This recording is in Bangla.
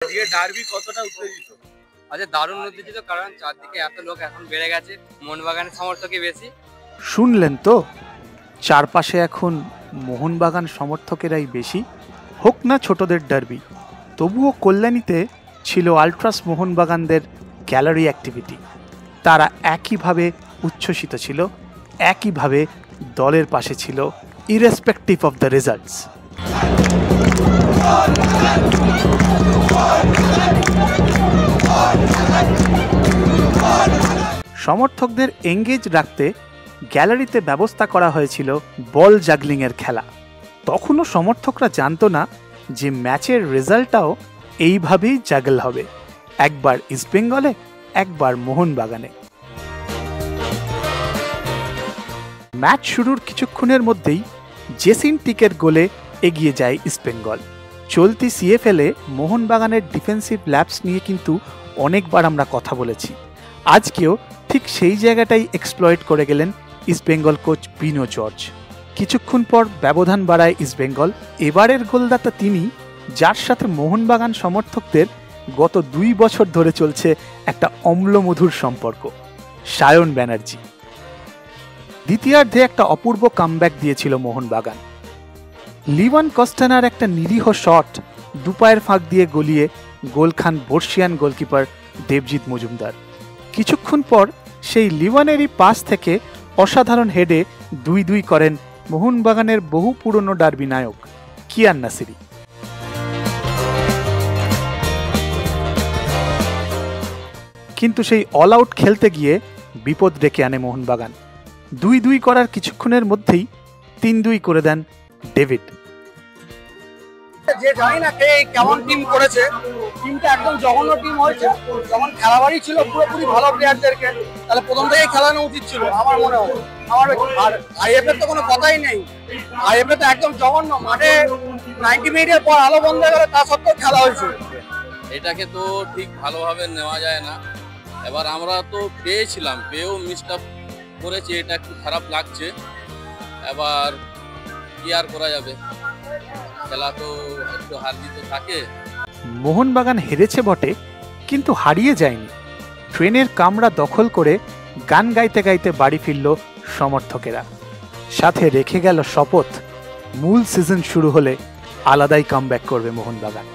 আজকে ডার্বি কতটা উত্তেজিত? আচ্ছা, দারুণ উত্তেজিত, কারণ চারদিকে এত লোক এখন বেড়ে গেছে, মোহনবাগানের সমর্থকই বেশি। শুনলেন তো, চারপাশে এখন মোহনবাগান সমর্থকেরাই বেশি। হোক না ছোটদের ডার্বি, তবুও কল্যাণীতে ছিল আলট্রাস মোহনবাগানদের গ্যালারি অ্যাক্টিভিটি। তারা একইভাবে উচ্ছ্বসিত ছিল, একইভাবে দলের পাশে ছিল, ইরেসপেক্টিভ অফ দ্য রেজাল্টস। সমর্থকদের এঙ্গেজ রাখতে গ্যালারিতে ব্যবস্থা করা হয়েছিল বল জাগলিংয়ের খেলা। তখনও সমর্থকরা জানতো না যে ম্যাচের রেজাল্টটাও এইভাবেই জাগল হবে, একবার ইস্টবেঙ্গলে, একবার মোহনবাগানে। ম্যাচ শুরুর কিছুক্ষণের মধ্যেই জেসিন্টিকের গোলে এগিয়ে যায় ইস্টবেঙ্গল। চলতি সিএফএলে মোহনবাগানের ডিফেন্সিভ ল্যাপস নিয়ে কিন্তু অনেকবার আমরা কথা বলেছি। আজকেও ঠিক সেই জায়গাটাই এক্সপ্লয়েট করে গেলেন ইস্টবেঙ্গল কোচ বিনো জর্জ। কিছুক্ষণ পর ব্যবধান বাড়ায় ইস্টবেঙ্গল। এবারের গোলদাতা তিনি, যার সাথে মোহনবাগান সমর্থকদের গত 2 বছর ধরে চলছে একটা অম্লমধুর সম্পর্ক, সায়ন ব্যানার্জি। দ্বিতীয়ার্ধে একটা অপূর্ব কামব্যাক দিয়েছিল মোহনবাগান। লিওয়ান কস্টানার একটা নিরীহ শট দুপায়ের ফাঁক দিয়ে গলিয়ে গোল খান বর্ষিয়ান গোলকিপার দেবজিৎ মজুমদার। কিছুক্ষণ পর সেই লিওয়ানেরই পাস থেকে অসাধারণ হেডে 2-2 করেন মোহনবাগানের বহু পুরনো ডার্বি নায়ক কিয়ান নাসিরি। কিন্তু সেই অল আউট খেলতে গিয়ে বিপদ ডেকে আনে মোহনবাগান। 2-2 করার কিছুক্ষণের মধ্যেই 3-2 করে দেন ডেভিড। যে জানি না কে কেমন টিম করেছে, টিমটা একদম জঘন্য টিম হয়েছে। যখন খেলাবাড়ি ছিল পুরোপুরি ভালো প্লেয়ারদেরকে, তাহলে প্রথম থেকেই খেলানো উচিত ছিল আমার মনে হয়। আর আইএফএর তো কোনো কথাই নেই, আইএফএ তো একদম জঘন্য। মাঠে 90 মিনিটের পর আলো বন্ধ হয়ে গেলে তা সত্ত্বেও খেলা হয়েছে। এটাকে তো ঠিক ভালোভাবে নেওয়া যায় না। এবার আমরা তো পেয়েও মিসটা করেছি, এটা একটু খারাপ লাগছে। এবার কি আর করা যাবে, খেলা তো একটু হার জিত থাকে। মোহনবাগান হেরেছে বটে, কিন্তু হারিয়ে যায়নি। ট্রেনের কামরা দখল করে গান গাইতে গাইতে বাড়ি ফিরল সমর্থকেরা। সাথে রেখে গেল শপথ, মূল সিজন শুরু হলে আলাদাই কামব্যাক করবে মোহনবাগান।